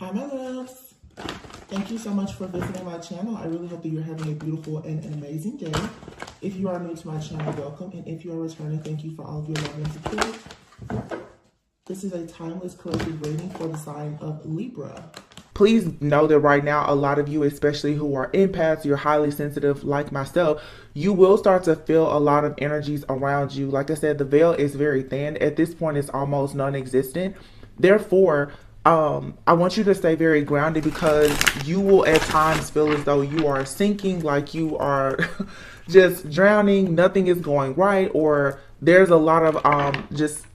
Hi, my loves. Thank you so much for visiting my channel. I really hope that you're having a beautiful and an amazing day. If you are new to my channel, welcome. And if you are returning, thank you for all of your love and support. This is a timeless collective reading for the sign of Libra. Please know that right now, a lot of you, especially who are empaths, you're highly sensitive like myself, you will start to feel a lot of energies around you. Like I said, the veil is very thin. At this point, it's almost non-existent. Therefore, I want you to stay very grounded because you will at times feel as though you are sinking, like you are just drowning, nothing is going right, or there's a lot of just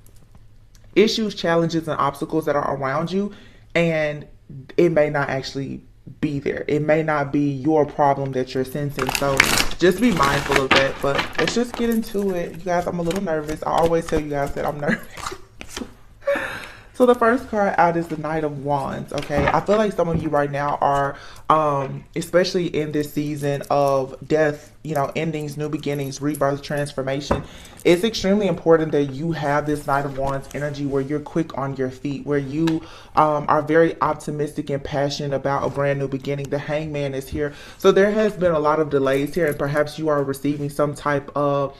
issues, challenges, and obstacles that are around you, and it may not actually be there. It may not be your problem that you're sensing. So just be mindful of that. But let's just get into it. You guys, I'm a little nervous. I always tell you guys that I'm nervous. So the first card out is the Knight of Wands, okay? I feel like some of you right now are, especially in this season of death, you know, endings, new beginnings, rebirth, transformation. It's extremely important that you have this Knight of Wands energy where you're quick on your feet, where you are very optimistic and passionate about a brand new beginning. The Hangman is here. So there has been a lot of delays here, and perhaps you are receiving some type of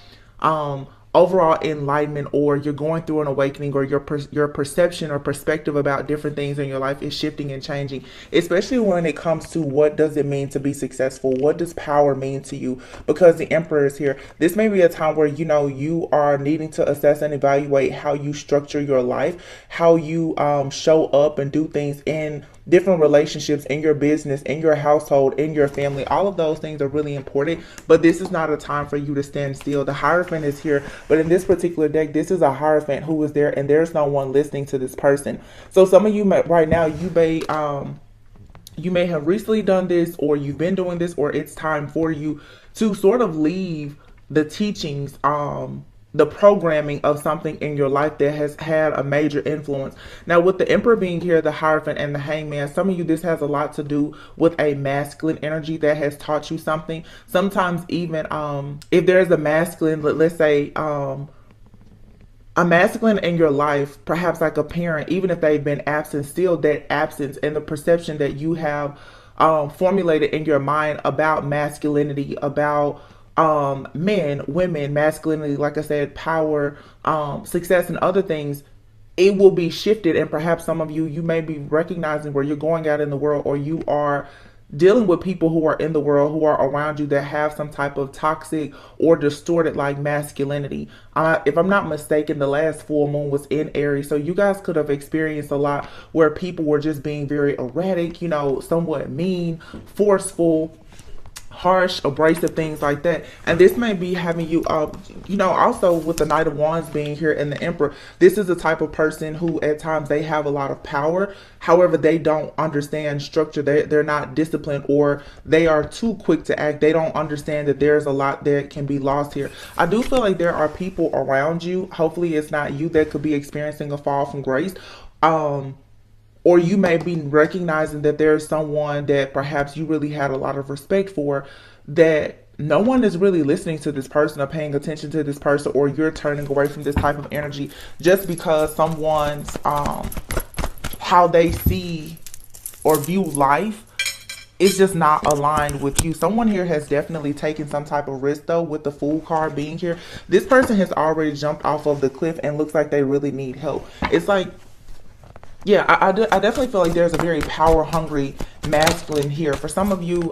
overall enlightenment, or you're going through an awakening, or your perception or perspective about different things in your life is shifting and changing, especially when it comes to what does it mean to be successful, what does power mean to you, because the Emperor is here. This may be a time where you are needing to assess and evaluate how you structure your life, how you show up and do things in different relationships, in your business, in your household, in your family. All of those things are really important, but this is not a time for you to stand still. The Hierophant is here, but in this particular deck, this is a Hierophant who is there, and there's no one listening to this person. So some of you right now, you may have recently done this, or you've been doing this, or it's time for you to sort of leave the teachings, the programming of something in your life that has had a major influence. Now, with the Emperor being here, the Hierophant, and the Hangman, some of you, this has a lot to do with a masculine energy that has taught you something. Sometimes even if there's a masculine, let's say a masculine in your life, perhaps like a parent, even if they've been absent, still that absence and the perception that you have formulated in your mind about masculinity, about men, women, masculinity, like I said, power, success, and other things, it will be shifted. And perhaps some of you may be recognizing where you're going out in the world, or you are dealing with people who are in the world, who are around you, that have some type of toxic or distorted like masculinity. If I'm not mistaken, the last full moon was in Aries, so you guys could have experienced a lot where people were just being very erratic, somewhat mean, forceful, harsh, abrasive, things like that. And this may be having you also with the Knight of Wands being here and the Emperor, this is the type of person who at times they have a lot of power. However, they don't understand structure. They're not disciplined, or they are too quick to act. They don't understand that there's a lot that can be lost here. I do feel like there are people around you, hopefully it's not you, that could be experiencing a fall from grace. Or you may be recognizing that there's someone that perhaps you really had a lot of respect for, that no one is really listening to this person or paying attention to this person, or you're turning away from this type of energy just because someone's how they see or view life is just not aligned with you. Someone here has definitely taken some type of risk, though, with the Fool card being here. This person has already jumped off of the cliff and looks like they really need help. It's like, yeah, I definitely feel like there's a very power-hungry masculine here. For some of you,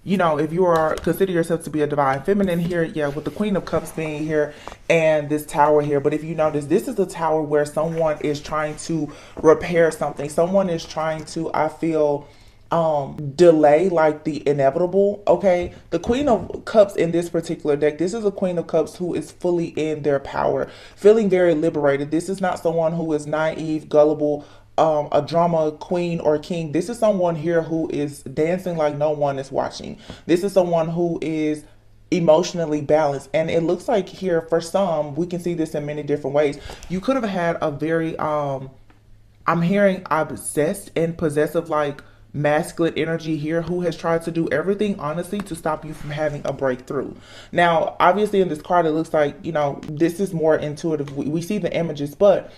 if you are consider yourself to be a divine feminine here, yeah, with the Queen of Cups being here and this Tower here. But if you notice, this is the Tower where someone is trying to repair something. Someone is trying to, I feel, delay like the inevitable. Okay, the Queen of Cups in this particular deck, this is a Queen of Cups who is fully in their power, feeling very liberated. This is not someone who is naive, gullible, a drama queen or king. This is someone here who is dancing like no one is watching. This is someone who is emotionally balanced. And it looks like here, for some, we can see this in many different ways. You could have had a very I'm hearing obsessed and possessive like masculine energy here, who has tried to do everything honestly to stop you from having a breakthrough. Now, obviously in this card, it looks like, this is more intuitive. We see the images, but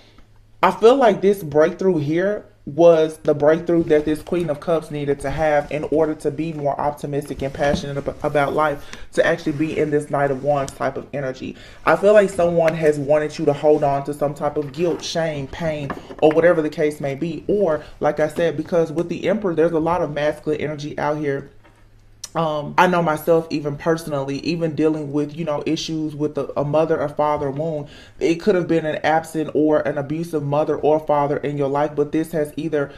I feel like this breakthrough here was the breakthrough that this Queen of Cups needed to have in order to be more optimistic and passionate about life, to actually be in this Knight of Wands type of energy. I feel like someone has wanted you to hold on to some type of guilt, shame, pain, or whatever the case may be. Or, like I said, because with the Emperor, there's a lot of masculine energy out here. I know myself, even personally, even dealing with, issues with a mother or father wound. It could have been an absent or an abusive mother or father in your life, but this has either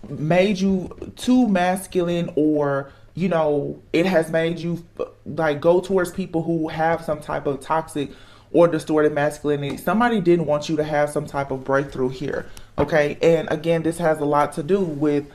made you too masculine, or, it has made you like go towards people who have some type of toxic or distorted masculinity. Somebody didn't want you to have some type of breakthrough here. Okay. And again, this has a lot to do with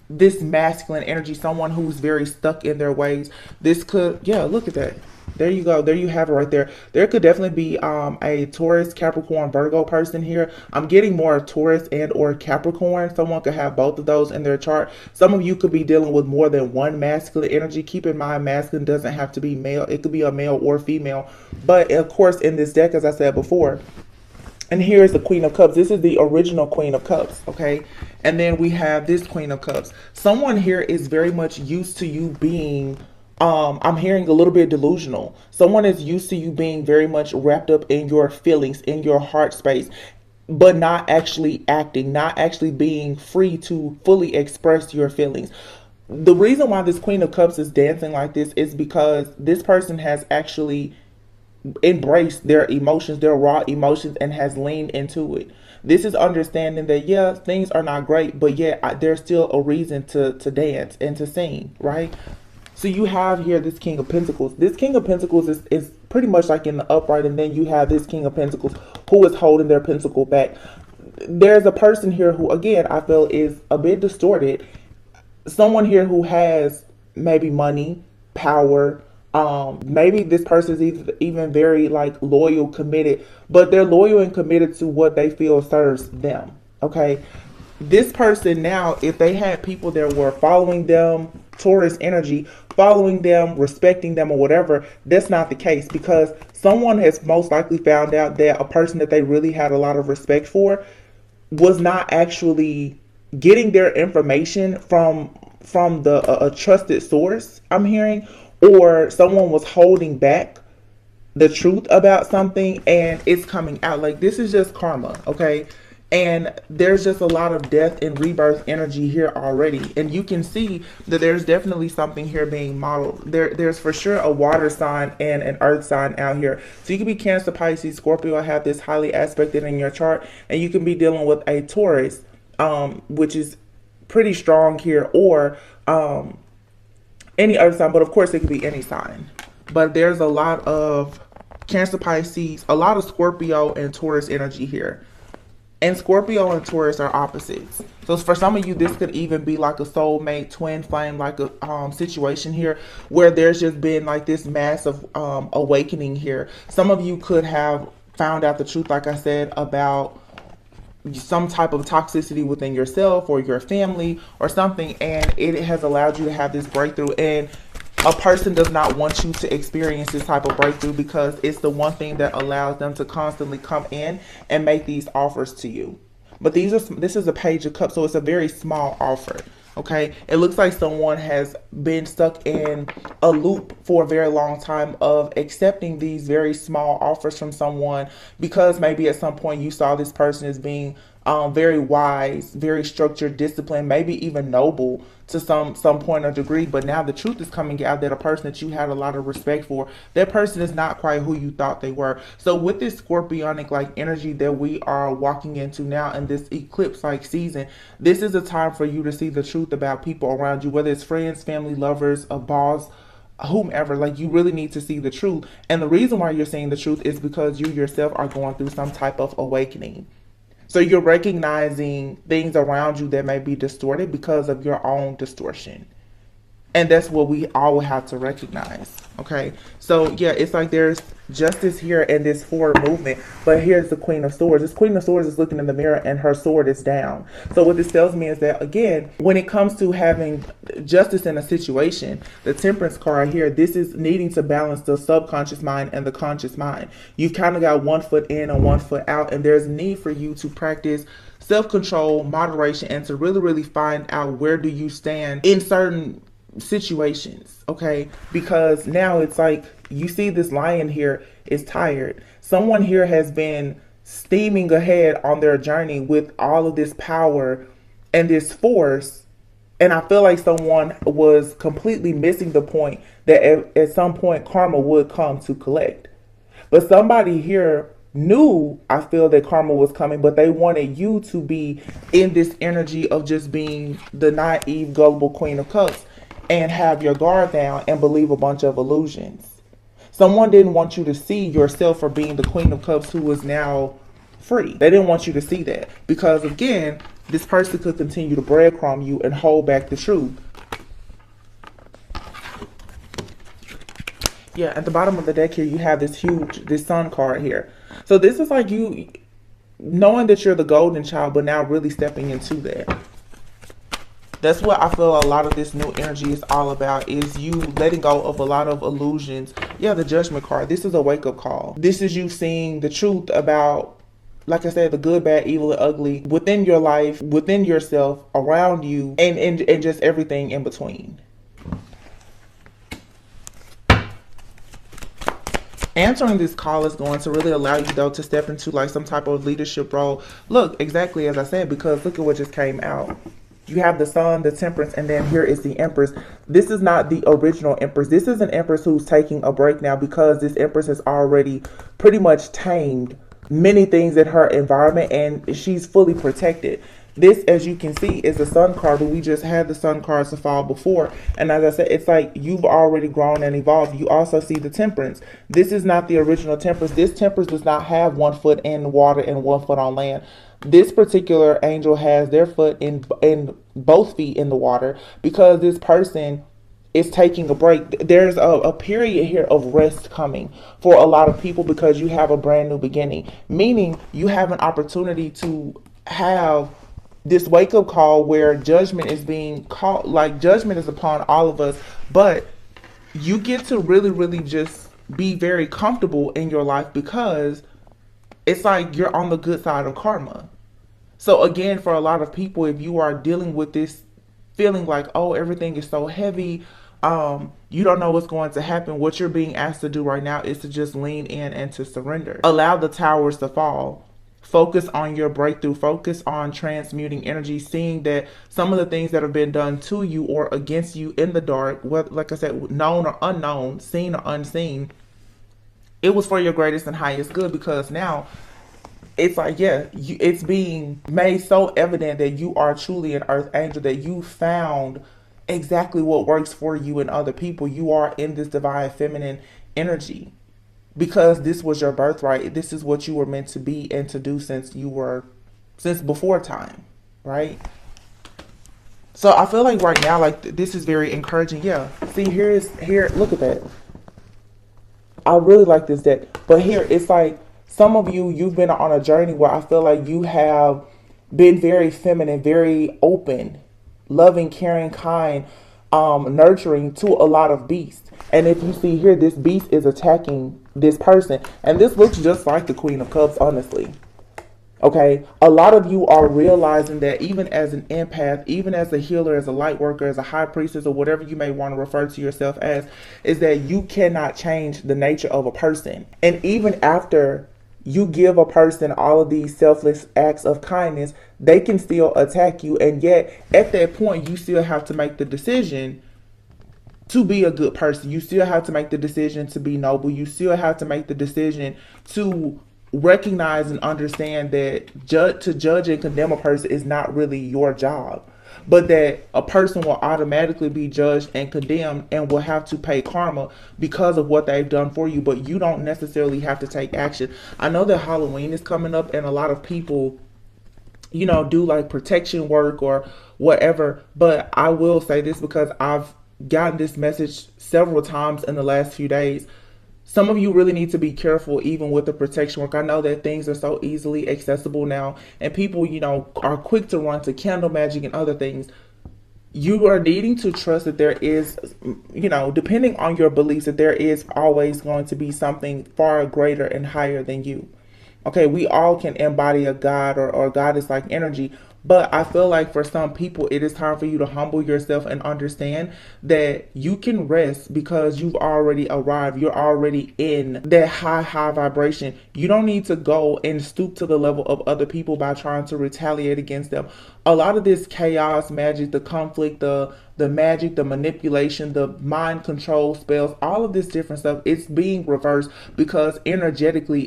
this masculine energy, someone who's very stuck in their ways. This could, yeah, look at that. There you go. There you have it right there. There could definitely be a Taurus, Capricorn, Virgo person here. I'm getting more Taurus and or Capricorn. Someone could have both of those in their chart. Some of you could be dealing with more than one masculine energy. Keep in mind, masculine doesn't have to be male. It could be a male or female. But of course, in this deck, as I said before, and here is the Queen of Cups. This is the original Queen of Cups, okay? And then we have this Queen of Cups. Someone here is very much used to you being, I'm hearing a little bit delusional. Someone is used to you being very much wrapped up in your feelings, in your heart space, but not actually acting, not actually being free to fully express your feelings. The reason why this Queen of Cups is dancing like this is because this person has actually embrace their emotions, their raw emotions, and has leaned into it. This is understanding that, yeah, things are not great, but yet there's still a reason to dance and to sing, right? So you have here this King of Pentacles. This King of Pentacles is pretty much like in the upright, and then you have this King of Pentacles who is holding their pentacle back. There's a person here who, again, I feel is a bit distorted. Someone here who has maybe money, power, maybe this person is even very like loyal, committed, but they're loyal and committed to what they feel serves them. Okay. This person now, if they had people that were following them, Taurus energy, following them, respecting them or whatever, that's not the case, because someone has most likely found out that a person that they really had a lot of respect for was not actually getting their information from a trusted source, I'm hearing, or someone was holding back the truth about something and it's coming out. Like, this is just karma, okay? And there's just a lot of death and rebirth energy here already. And you can see that there's definitely something here being modeled. There's for sure a water sign and an earth sign out here. So you can be Cancer, Pisces, Scorpio, have this highly aspected in your chart. And you can be dealing with a Taurus, which is pretty strong here, or any earth sign, but of course it could be any sign. But there's a lot of Cancer, Pisces, a lot of Scorpio and Taurus energy here. And Scorpio and Taurus are opposites. So for some of you, this could even be like a soulmate, twin flame, like a situation here where there's just been like this massive awakening here. Some of you could have found out the truth, like I said, about some type of toxicity within yourself or your family or something, and it has allowed you to have this breakthrough. And a person does not want you to experience this type of breakthrough because it's the one thing that allows them to constantly come in and make these offers to you. But this is a Page of Cups, so it's a very small offer. Okay, it looks like someone has been stuck in a loop for a very long time of accepting these very small offers from someone because maybe at some point you saw this person as being very wise, very structured, disciplined, maybe even noble to some point or degree. But now the truth is coming out that a person that you had a lot of respect for, that person is not quite who you thought they were. So with this scorpionic like energy that we are walking into now in this eclipse like season, this is a time for you to see the truth about people around you, whether it's friends, family, lovers, a boss, whomever. Like, you really need to see the truth. And the reason why you're seeing the truth is because you yourself are going through some type of awakening. So you're recognizing things around you that may be distorted because of your own distortion. And that's what we all have to recognize. Okay. So yeah, it's like there's justice here in this forward movement. But here's the Queen of Swords. This Queen of Swords is looking in the mirror and her sword is down. So what this tells me is that, again, when it comes to having justice in a situation, the Temperance card here, this is needing to balance the subconscious mind and the conscious mind. You've kind of got one foot in and one foot out, and there's a need for you to practice self-control, moderation, and to really, really find out where do you stand in certain situations, okay? Because now it's like, you see this lion here is tired. Someone here has been steaming ahead on their journey with all of this power and this force. And I feel like someone was completely missing the point that at some point karma would come to collect. But somebody here knew, I feel, that karma was coming, but they wanted you to be in this energy of just being the naive, gullible Queen of Cups and have your guard down and believe a bunch of illusions. Someone didn't want you to see yourself for being the Queen of Cups who is now free. They didn't want you to see that because, again, this person could continue to breadcrumb you and hold back the truth. Yeah, at the bottom of the deck here, you have this Sun card here. So this is like you knowing that you're the golden child, but now really stepping into that. That's what I feel a lot of this new energy is all about, is you letting go of a lot of illusions. Yeah, the Judgment card. This is a wake-up call. This is you seeing the truth about, like I said, the good, bad, evil, and ugly within your life, within yourself, around you, and just everything in between. Answering this call is going to really allow you, though, to step into like some type of leadership role. Look, exactly as I said, because look at what just came out. You have the Sun, the Temperance, and then here is the Empress. This is not the original Empress. This is an Empress who's taking a break now because this Empress has already pretty much tamed many things in her environment and she's fully protected. This, as you can see, is the Sun card, but we just had the Sun cards to fall before. And as I said, it's like you've already grown and evolved. You also see the Temperance. This is not the original Temperance. This Temperance does not have 1 foot in water and 1 foot on land. This particular angel has their foot in both feet in the water because this person is taking a break. There's a period here of rest coming for a lot of people because you have a brand new beginning, meaning you have an opportunity to have this wake-up call where judgment is being called, like judgment is upon all of us, but you get to really, really just be very comfortable in your life because it's like you're on the good side of karma. So again, for a lot of people, if you are dealing with this feeling like, oh, everything is so heavy, you don't know what's going to happen, what you're being asked to do right now is to just lean in and to surrender. Allow the towers to fall. Focus on your breakthrough. Focus on transmuting energy, seeing that some of the things that have been done to you or against you in the dark, whether, like I said, known or unknown, seen or unseen, it was for your greatest and highest good, because now it's like, yeah, it's being made so evident that you are truly an earth angel, that you found exactly what works for you and other people. You are in this divine feminine energy because this was your birthright. This is what you were meant to be and to do since before time, right? So I feel like right now, like this is very encouraging. Yeah, see, here, look at that. I really like this deck, but here it's like some of you've been on a journey where I feel like you have been very feminine, very open, loving, caring, kind, nurturing to a lot of beasts. And if you see here, this beast is attacking this person. And this looks just like the Queen of Cups, honestly. Okay, a lot of you are realizing that even as an empath, even as a healer, as a light worker, as a high priestess, or whatever you may want to refer to yourself as, is that you cannot change the nature of a person. And even after you give a person all of these selfless acts of kindness, they can still attack you. And yet at that point, you still have to make the decision to be a good person. You still have to make the decision to be noble. You still have to make the decision to recognize and understand that to judge and condemn a person is not really your job, but that a person will automatically be judged and condemned and will have to pay karma because of what they've done for you, but you don't necessarily have to take action. I know that Halloween is coming up and a lot of people, you know, do like protection work or whatever, but I will say this because I've gotten this message several times in the last few days. Some of you really need to be careful even with the protection work. I know that things are so easily accessible now and people, you know, are quick to run to candle magic and other things. You are needing to trust that there is, you know, depending on your beliefs, that there is always going to be something far greater and higher than you. Okay, we all can embody a god or goddess like energy. But I feel like for some people, it is time for you to humble yourself and understand that you can rest because you've already arrived. You're already in that high vibration. You don't need to go and stoop to the level of other people by trying to retaliate against them. A lot of this chaos, magic, the conflict, the magic, the manipulation, the mind control spells, all of this different stuff, it's being reversed because energetically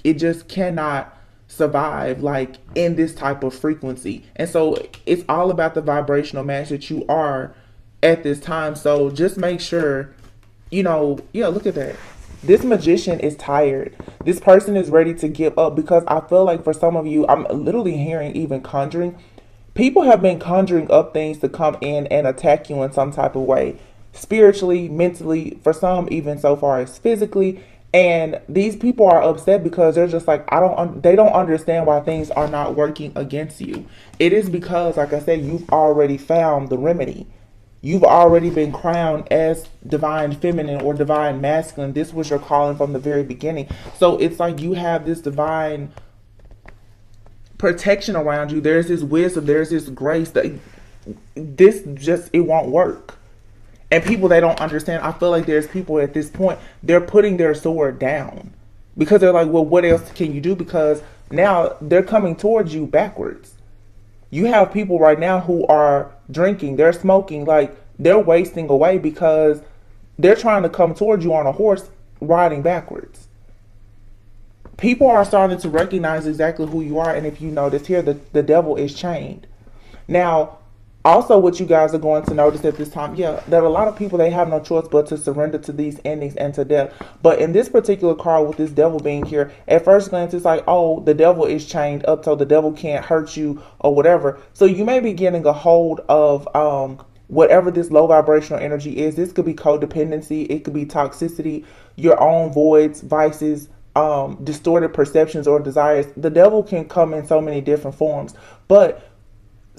it just cannot survive like in this type of frequency. And so it's all about the vibrational match that you are at this time. So just make sure, yeah, look at that. This magician is tired. This person is ready to give up because I feel like for some of you, I'm literally hearing even conjuring. People have been conjuring up things to come in and attack you in some type of way, spiritually, mentally, for some even so far as physically. And these people are upset because they're just like, they don't understand why things are not working against you. It is because, like I said, you've already found the remedy. You've already been crowned as divine feminine or divine masculine. This was your calling from the very beginning. So it's like you have this divine protection around you. There's this wisdom, there's this grace that it won't work. And people, they don't understand. I feel like there's people at this point, they're putting their sword down because they're like, well, what else can you do? Because now they're coming towards you backwards. You have people right now who are drinking, they're smoking, like they're wasting away because they're trying to come towards you on a horse riding backwards. People are starting to recognize exactly who you are. And if you notice here, the devil is chained. Now, also what you guys are going to notice at this time, that a lot of people, they have no choice but to surrender to these endings and to death. But in this particular card with this devil being here, at first glance, it's like, oh, the devil is chained up so the devil can't hurt you or whatever. So you may be getting a hold of whatever this low vibrational energy is. This could be codependency. It could be toxicity, your own voids, vices, distorted perceptions or desires. The devil can come in so many different forms, but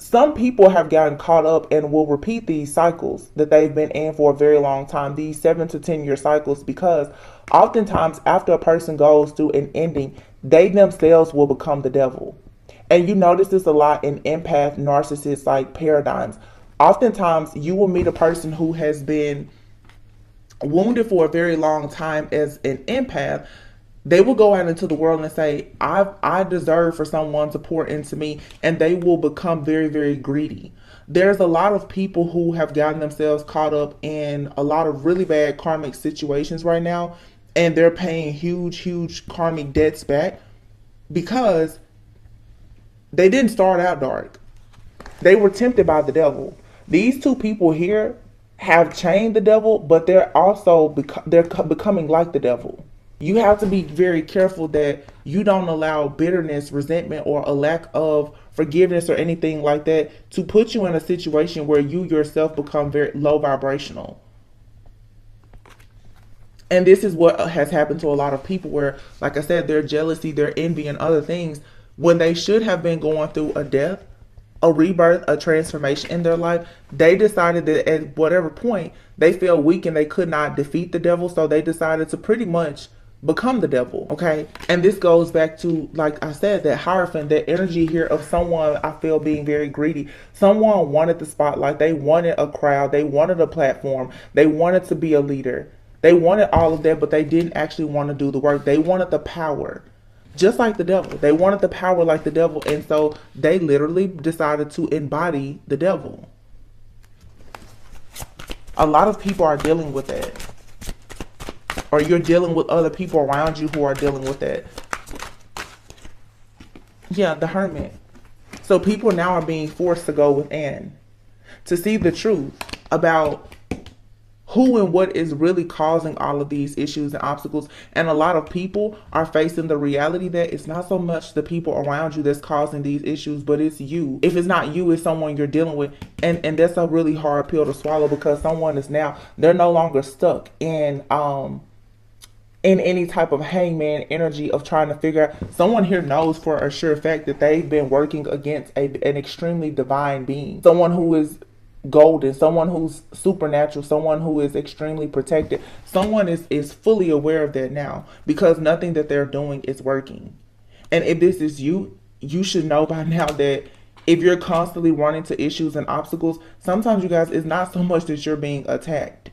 some people have gotten caught up and will repeat these cycles that they've been in for a very long time, these 7 to 10 year cycles, because oftentimes after a person goes through an ending, they themselves will become the devil. And you notice this a lot in empath, narcissist like paradigms. Oftentimes you will meet a person who has been wounded for a very long time as an empath. They will go out into the world and say, I deserve for someone to pour into me. And they will become very, very greedy. There's a lot of people who have gotten themselves caught up in a lot of really bad karmic situations right now. And they're paying huge, huge karmic debts back because they didn't start out dark. They were tempted by the devil. These two people here have chained the devil, but they're also becoming like the devil. You have to be very careful that you don't allow bitterness, resentment, or a lack of forgiveness or anything like that to put you in a situation where you yourself become very low vibrational. And this is what has happened to a lot of people where, like I said, their jealousy, their envy, and other things, when they should have been going through a death, a rebirth, a transformation in their life, they decided that at whatever point they felt weak and they could not defeat the devil. So they decided to pretty much become the devil. Okay. And this goes back to, like I said, that Hierophant, that energy here of someone I feel being very greedy. Someone wanted the spotlight. They wanted a crowd. They wanted a platform. They wanted to be a leader. They wanted all of that, but they didn't actually want to do the work. They wanted the power, just like the devil. They wanted the power like the devil. And so they literally decided to embody the devil. A lot of people are dealing with that. Or you're dealing with other people around you who are dealing with that. Yeah, the Hermit. So people now are being forced to go within to see the truth about who and what is really causing all of these issues and obstacles. And a lot of people are facing the reality that it's not so much the people around you that's causing these issues, but it's you. If it's not you, it's someone you're dealing with. And that's a really hard pill to swallow, because someone is now, they're no longer stuck in any type of hangman energy of trying to figure out. Someone here knows for a sure fact that they've been working against an extremely divine being. Someone who is golden, someone who's supernatural, someone who is extremely protected. Someone is fully aware of that now, because nothing that they're doing is working. And if this is you, you should know by now that if you're constantly running to issues and obstacles, sometimes, you guys, it's not so much that you're being attacked.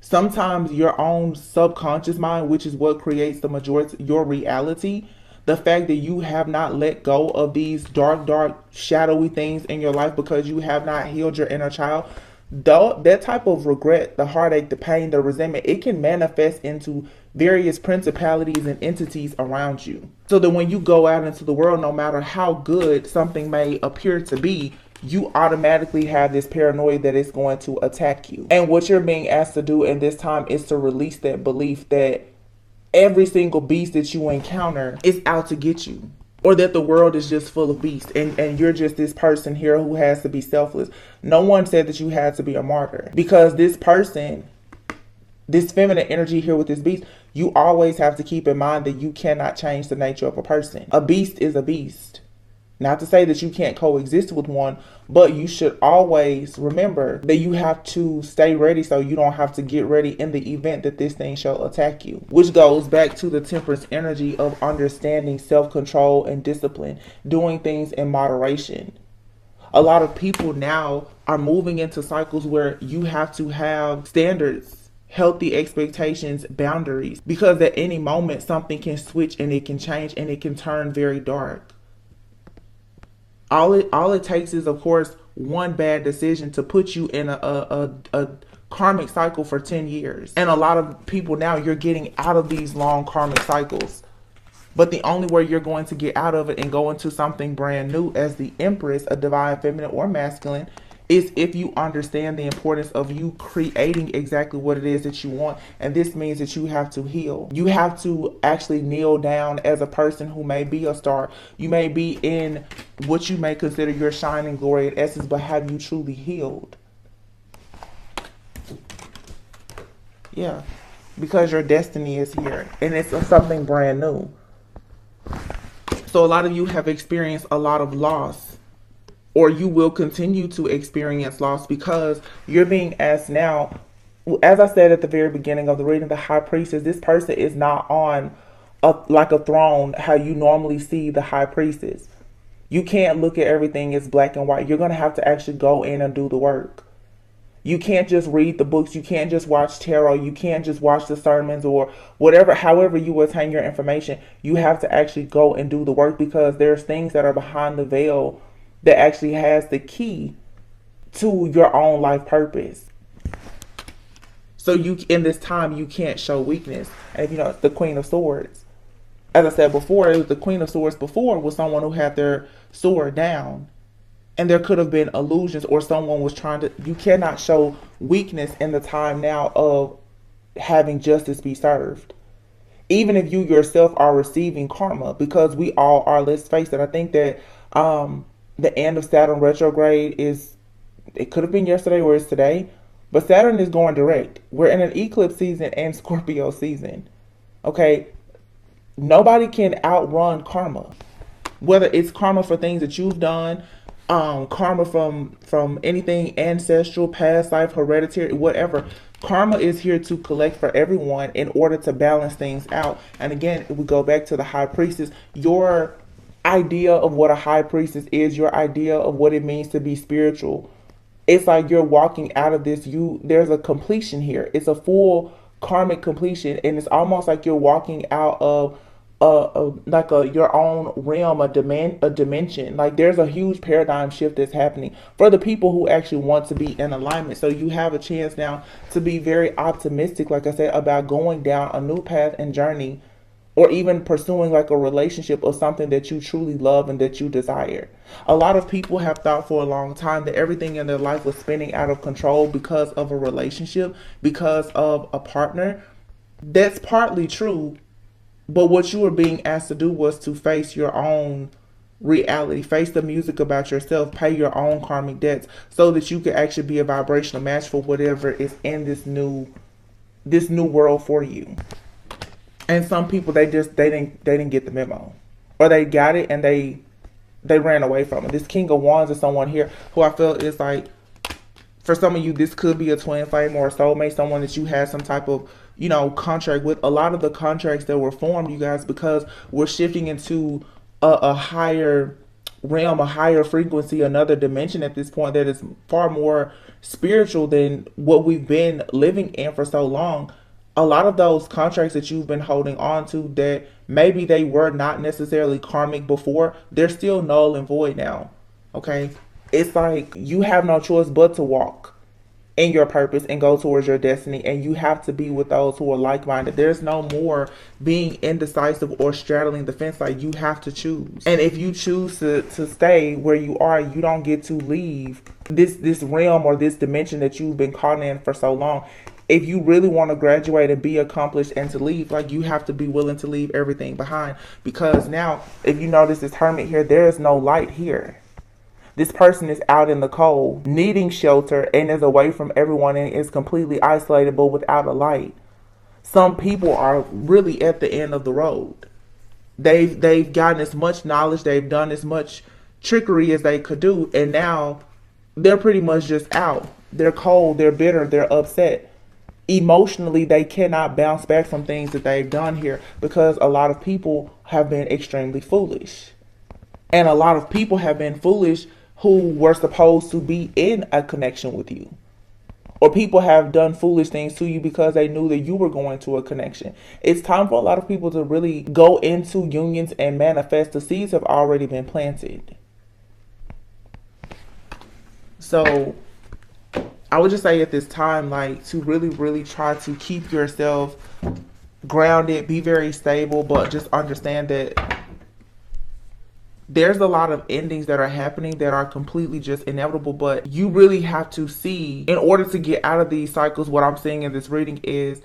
Sometimes your own subconscious mind, which is what creates the majority your reality, the fact that you have not let go of these dark, shadowy things in your life because you have not healed your inner child, though that type of regret, the heartache, the pain, the resentment, it can manifest into various principalities and entities around you. So that when you go out into the world, no matter how good something may appear to be, you automatically have this paranoia that it's going to attack you. And what you're being asked to do in this time is to release that belief that every single beast that you encounter is out to get you, or that the world is just full of beasts and you're just this person here who has to be selfless. No one said that you had to be a martyr, because this person, this feminine energy here with this beast, you always have to keep in mind that you cannot change the nature of a person. A beast is a beast. Not to say that you can't coexist with one, but you should always remember that you have to stay ready so you don't have to get ready in the event that this thing shall attack you. Which goes back to the temperance energy of understanding self-control and discipline, doing things in moderation. A lot of people now are moving into cycles where you have to have standards, healthy expectations, boundaries, because at any moment something can switch and it can change and it can turn very dark. All it takes is, of course, one bad decision to put you in a karmic cycle for 10 years. And a lot of people now, you're getting out of these long karmic cycles. But the only way you're going to get out of it and go into something brand new as the Empress, a divine feminine or masculine, is if you understand the importance of you creating exactly what it is that you want. And this means that you have to heal. You have to actually kneel down as a person who may be a star. You may be in what you may consider your shining glory and essence, but have you truly healed? Yeah, because your destiny is here and it's something brand new. So a lot of you have experienced a lot of loss, or you will continue to experience loss, because you're being asked now, as I said at the very beginning of the reading, the High Priestess, this person is not on like a throne how you normally see the High Priestess. You can't look at everything as black and white. You're going to have to actually go in and do the work. You can't just read the books. You can't just watch tarot. You can't just watch the sermons or whatever, however you attain your information. You have to actually go and do the work, because there's things that are behind the veil that actually has the key to your own life purpose. So you, in this time, you can't show weakness. And you know, the Queen of Swords, as I said before, it was the Queen of Swords before was someone who had their sword down. And there could have been illusions, or someone was trying to, you cannot show weakness in the time now of having justice be served. Even if you yourself are receiving karma, because we all are, let's face it. I think that the end of Saturn retrograde is, it could have been yesterday or it's today, but Saturn is going direct. We're in an eclipse season and Scorpio season. Okay. Nobody can outrun karma, whether it's karma for things that you've done, karma from anything ancestral, past life, hereditary, whatever. Karma is here to collect for everyone in order to balance things out. And again, we go back to the High Priestess. Your idea of what a High Priestess is, your idea of what it means to be spiritual, it's like you're walking out of this. There's a completion here. It's a full karmic completion, and it's almost like you're walking out of your own realm, a dimension. Like there's a huge paradigm shift that's happening for the people who actually want to be in alignment. So you have a chance now to be very optimistic, like I said, about going down a new path and journey, or even pursuing like a relationship or something that you truly love and that you desire. A lot of people have thought for a long time that everything in their life was spinning out of control because of a relationship, because of a partner. That's partly true. But what you were being asked to do was to face your own reality, face the music about yourself, pay your own karmic debts, so that you could actually be a vibrational match for whatever is in this new world for you. And some people, they didn't get the memo, or they got it and they ran away from it. This King of Wands is someone here who I feel is like, For some of you, this could be a twin flame or a soulmate, someone that you had some type of, contract with. A lot of the contracts that were formed, you guys, because we're shifting into a higher realm, a higher frequency, another dimension at this point that is far more spiritual than what we've been living in for so long. A lot of those contracts that you've been holding on to, that maybe they were not necessarily karmic before, they're still null and void now. Okay? It's like you have no choice but to walk in your purpose and go towards your destiny, and you have to be with those who are like-minded. There's no more being indecisive or straddling the fence. Like, you have to choose. And if you choose to stay where you are, you don't get to leave this realm or this dimension that you've been caught in for so long. If you really want to graduate and be accomplished and to leave, like, you have to be willing to leave everything behind. Because now, if you notice this hermit here, there is no light here. This person is out in the cold, needing shelter, and is away from everyone and is completely isolated, but without a light. Some people are really at the end of the road. They've gotten as much knowledge, they've done as much trickery as they could do, and now they're pretty much just out. They're cold, they're bitter, they're upset. Emotionally, they cannot bounce back from things that they've done here, because a lot of people have been extremely foolish. And a lot of people have been foolish who were supposed to be in a connection with you. Or people have done foolish things to you because they knew that you were going to a connection. It's time for a lot of people to really go into unions and manifest. The seeds have already been planted. So I would just say at this time, like, to really, really try to keep yourself grounded, be very stable, but just understand that there's a lot of endings that are happening that are completely just inevitable, but you really have to see, in order to get out of these cycles, what I'm seeing in this reading is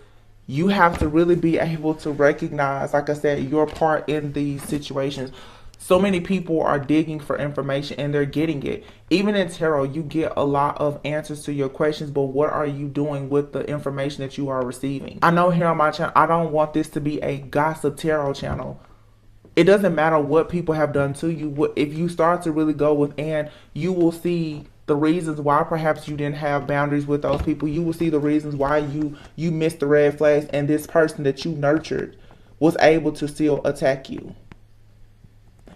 you have to really be able to recognize, like I said, your part in these situations. So many people are digging for information and they're getting it. Even in tarot, you get a lot of answers to your questions, but what are you doing with the information that you are receiving? I know here on my channel, I don't want this to be a gossip tarot channel. It doesn't matter what people have done to you. If you start to really go within, you will see the reasons why perhaps you didn't have boundaries with those people. You will see the reasons why you missed the red flags, and this person that you nurtured was able to still attack you.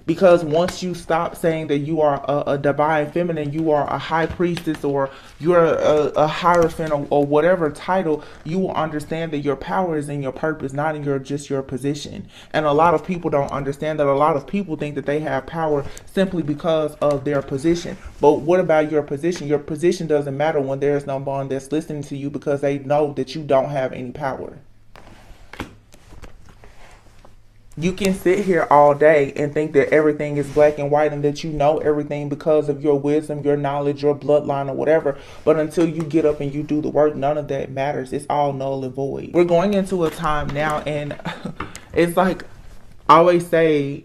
Because once you stop saying that you are a divine feminine, you are a high priestess, or you're a hierophant, or whatever title, you will understand that your power is in your purpose, not in just your position. And a lot of people don't understand that. A lot of people think that they have power simply because of their position. But what about your position? Your position doesn't matter when there's no one that's listening to you, because they know that you don't have any power. You can sit here all day and think that everything is black and white and that you know everything because of your wisdom, your knowledge, your bloodline, or whatever. But until you get up and you do the work, none of that matters. It's all null and void. We're going into a time now, and it's like I always say,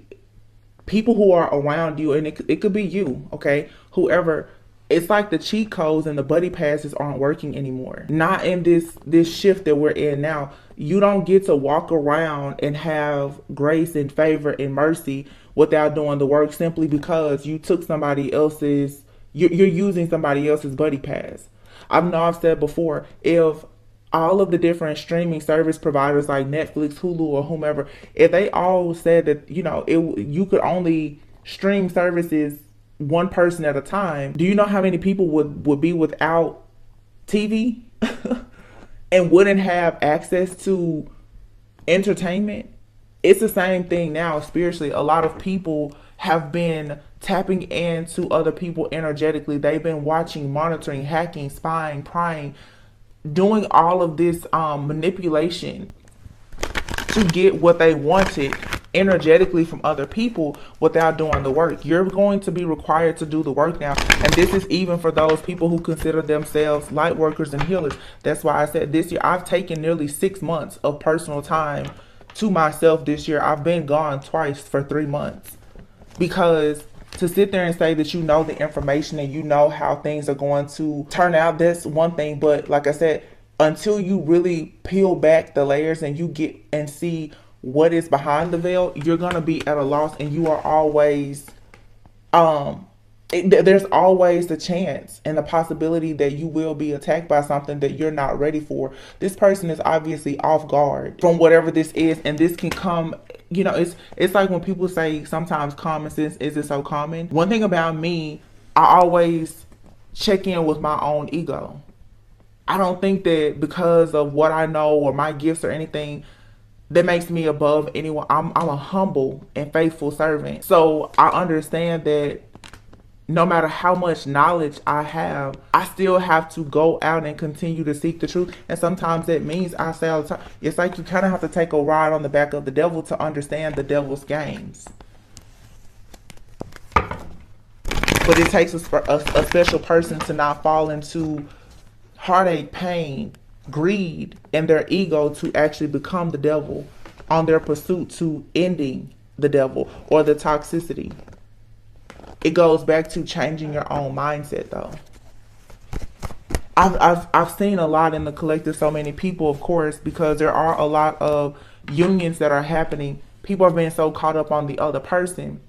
people who are around you, and it could be you, okay, whoever. It's like the cheat codes and the buddy passes aren't working anymore. Not in this shift that we're in now. You don't get to walk around and have grace and favor and mercy without doing the work, simply because you took somebody else's, you're using somebody else's buddy pass. I've said before, if all of the different streaming service providers like Netflix, Hulu, or whomever, if they all said that, you could only stream services one person at a time, do you know how many people would be without TV and wouldn't have access to entertainment? It's the same thing now spiritually. A lot of people have been tapping into other people energetically. They've been watching, monitoring, hacking, spying, prying, doing all of this manipulation to get what they wanted energetically from other people without doing the work. You're going to be required to do the work now. And this is even for those people who consider themselves light workers and healers. That's why I said this year, I've taken nearly 6 months of personal time to myself this year. I've been gone twice for 3 months, because to sit there and say that you know the information and you know how things are going to turn out, that's one thing. But like I said, until you really peel back the layers and you get and see what is behind the veil, you're going to be at a loss, and you are always there's always the chance and the possibility that you will be attacked by something that you're not ready for. This person is obviously off guard from whatever this is, and this can come, you know, it's like when people say sometimes common sense isn't so common. One thing about me, I always check in with my own ego. I don't think that because of what I know or my gifts or anything that makes me above anyone. I'm a humble and faithful servant. So I understand that no matter how much knowledge I have, I still have to go out and continue to seek the truth. And sometimes that means, I say all the time, it's like you kind of have to take a ride on the back of the devil to understand the devil's games. But it takes a special person to not fall into heartache, pain, greed, and their ego to actually become the devil on their pursuit to ending the devil or the toxicity. It goes back to changing your own mindset, though. I've seen a lot in the collective, so many people, of course, because there are a lot of unions that are happening. People are being so caught up on the other person.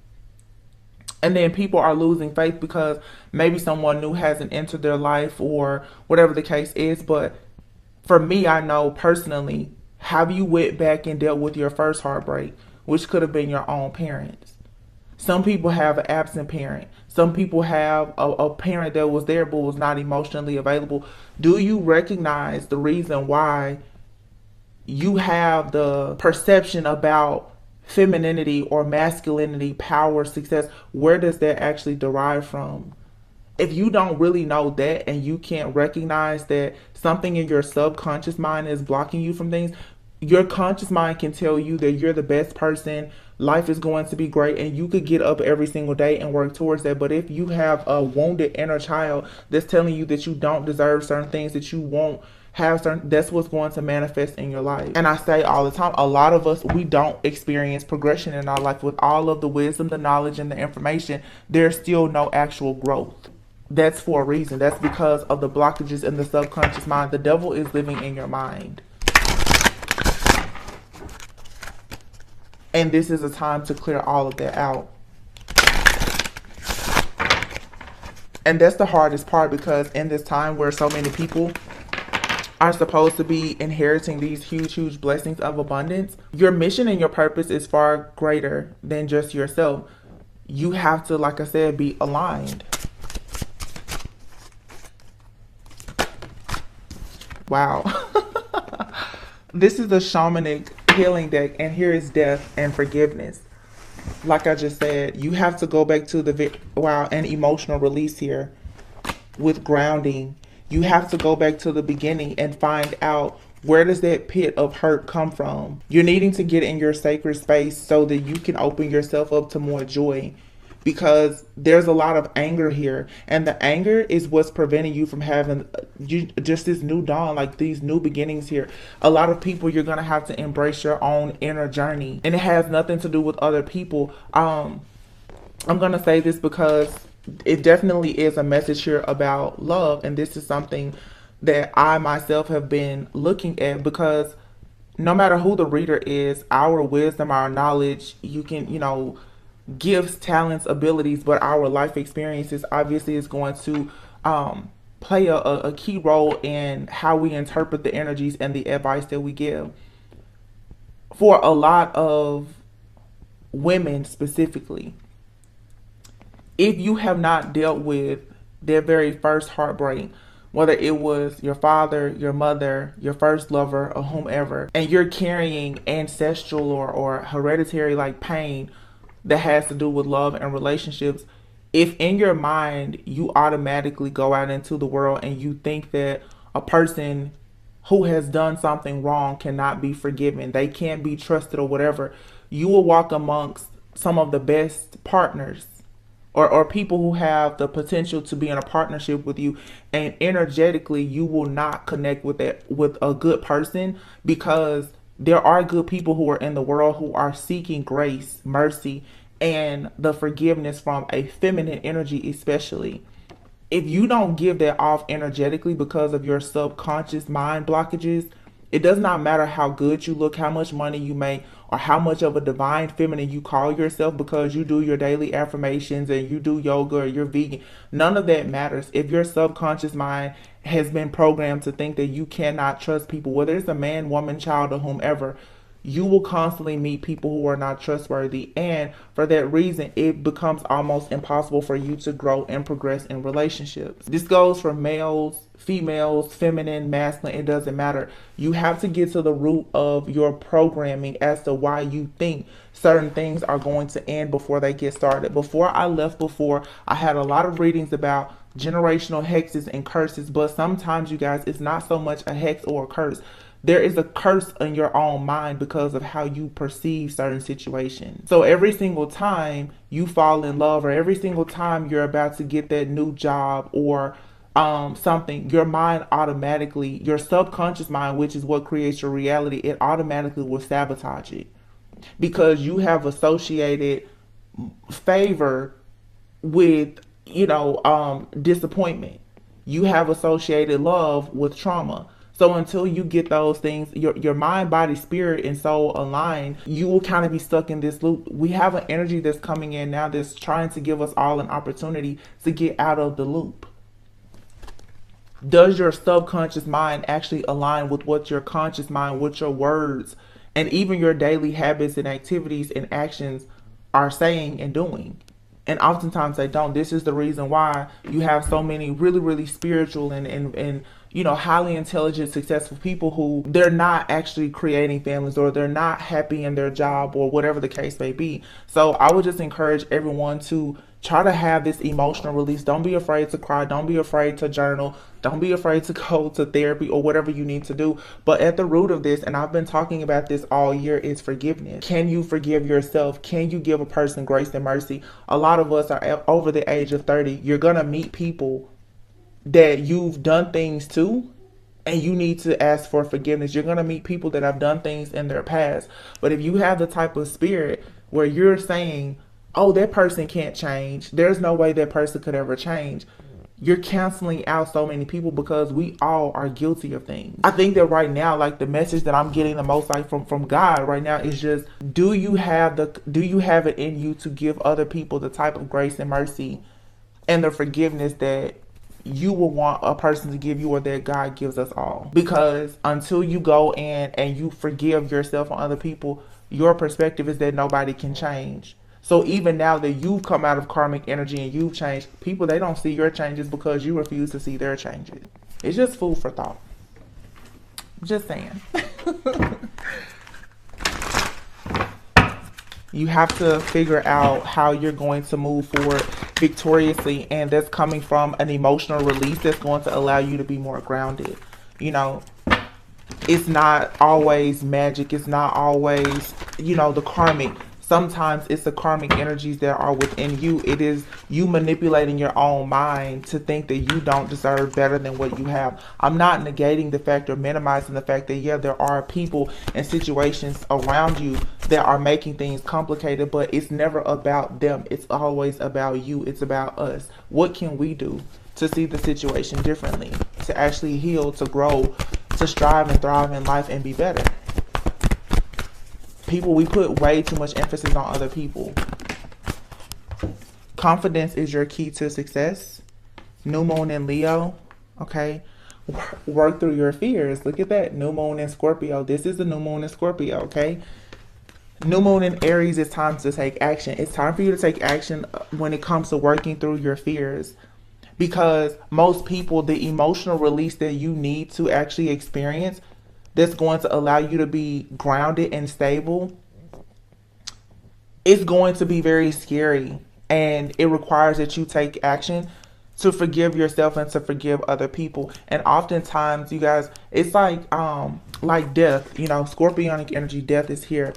And then people are losing faith because maybe someone new hasn't entered their life or whatever the case is. But for me, I know personally, have you went back and dealt with your first heartbreak, which could have been your own parents? Some people have an absent parent. Some people have a parent that was there but was not emotionally available. Do you recognize the reason why you have the perception about femininity or masculinity, power, success? Where does that actually derive from? If you don't really know that and you can't recognize that something in your subconscious mind is blocking you from things, your conscious mind can tell you that you're the best person, life is going to be great, and you could get up every single day and work towards that. But if you have a wounded inner child that's telling you that you don't deserve certain things, that you won't have certain, that's what's going to manifest in your life. And I say all the time, a lot of us, we don't experience progression in our life. With all of the wisdom, the knowledge, and the information, there's still no actual growth. That's for a reason. That's because of the blockages in the subconscious mind. The devil is living in your mind. And this is a time to clear all of that out. And that's the hardest part, because in this time where so many people are supposed to be inheriting these huge, huge blessings of abundance, your mission and your purpose is far greater than just yourself. You have to, like I said, be aligned. Wow. This is a shamanic healing deck, and here is death and forgiveness. Like I just said, you have to go back to the an emotional release here with grounding. You have to go back to the beginning and find out, where does that pit of hurt come from? You're needing to get in your sacred space so that you can open yourself up to more joy, because there's a lot of anger here, and the anger is what's preventing you from having just this new dawn, like these new beginnings here. A lot of people, you're gonna have to embrace your own inner journey, and it has nothing to do with other people. I'm gonna say this because it definitely is a message here about love, and this is something that I myself have been looking at, because no matter who the reader is, our wisdom, our knowledge, you can, gifts, talents, abilities, but our life experiences obviously is going to play a key role in how we interpret the energies and the advice that we give. For a lot of women specifically, if you have not dealt with their very first heartbreak, whether it was your father, your mother, your first lover, or whomever, and you're carrying ancestral or hereditary like pain that has to do with love and relationships, if in your mind you automatically go out into the world and you think that a person who has done something wrong cannot be forgiven, they can't be trusted or whatever, you will walk amongst some of the best partners or people who have the potential to be in a partnership with you, and energetically you will not connect with a good person, because there are good people who are in the world who are seeking grace, mercy, and the forgiveness from a feminine energy especially. If you don't give that off energetically because of your subconscious mind blockages, It does not matter how good you look, how much money you make, or how much of a divine feminine you call yourself because you do your daily affirmations and you do yoga or you're vegan. None of that matters. If your subconscious mind has been programmed to think that you cannot trust people, whether it's a man, woman, child, or whomever, you will constantly meet people who are not trustworthy. And for that reason, it becomes almost impossible for you to grow and progress in relationships. This goes for males, females, feminine, masculine, it doesn't matter. You have to get to the root of your programming as to why you think certain things are going to end before they get started. Before I left, I had a lot of readings about generational hexes and curses, but sometimes, you guys, it's not so much a hex or a curse. There is a curse in your own mind because of how you perceive certain situations. So every single time you fall in love, or every single time you're about to get that new job or something, your mind automatically, your subconscious mind, which is what creates your reality, it automatically will sabotage it because you have associated favor with, disappointment. You have associated love with trauma. So until you get those things, your mind, body, spirit, and soul aligned, you will kind of be stuck in this loop. We have an energy that's coming in now that's trying to give us all an opportunity to get out of the loop. Does your subconscious mind actually align with what your conscious mind, what your words, and even your daily habits and activities and actions are saying and doing? And oftentimes they don't. This is the reason why you have so many really, really spiritual and highly intelligent, successful people who they're not actually creating families, or they're not happy in their job, or whatever the case may be. So I would just encourage everyone to try to have this emotional release. Don't be afraid to cry. Don't be afraid to journal. Don't be afraid to go to therapy or whatever you need to do. But at the root of this, and I've been talking about this all year, is forgiveness. Can you forgive yourself? Can you give a person grace and mercy? A lot of us are over the age of 30. You're going to meet people that you've done things to, and you need to ask for forgiveness. You're going to meet people that have done things in their past. But if you have the type of spirit where you're saying, oh, that person can't change, there's no way that person could ever change, you're canceling out so many people because we all are guilty of things. I think that right now, like, the message that I'm getting the most, like, from God right now is just, do you have it in you to give other people the type of grace and mercy and the forgiveness that you will want a person to give you, or that God gives us all? Because until you go in and you forgive yourself and other people, your perspective is that nobody can change. So even now that you've come out of karmic energy and you've changed, people, they don't see your changes because you refuse to see their changes. It's just food for thought. Just saying. You have to figure out how you're going to move forward victoriously, and that's coming from an emotional release that's going to allow you to be more grounded. It's not always magic. It's not always, the karmic. Sometimes it's the karmic energies that are within you. It is you manipulating your own mind to think that you don't deserve better than what you have. I'm not negating the fact or minimizing the fact that, yeah, there are people and situations around you that are making things complicated, but it's never about them. It's always about you. It's about us. What can we do to see the situation differently, to actually heal, to grow, to strive and thrive in life and be better? People, we put way too much emphasis on other people. Confidence is your key to success. New moon in Leo, okay? Work through your fears. Look at that. New moon in Scorpio. This is the new moon in Scorpio, okay? New moon in Aries, it's time to take action. It's time for you to take action when it comes to working through your fears. Because most people, the emotional release that you need to actually experience, that's going to allow you to be grounded and stable, it's going to be very scary. And it requires that you take action to forgive yourself and to forgive other people. And oftentimes, you guys, it's like death, scorpionic energy, death is here.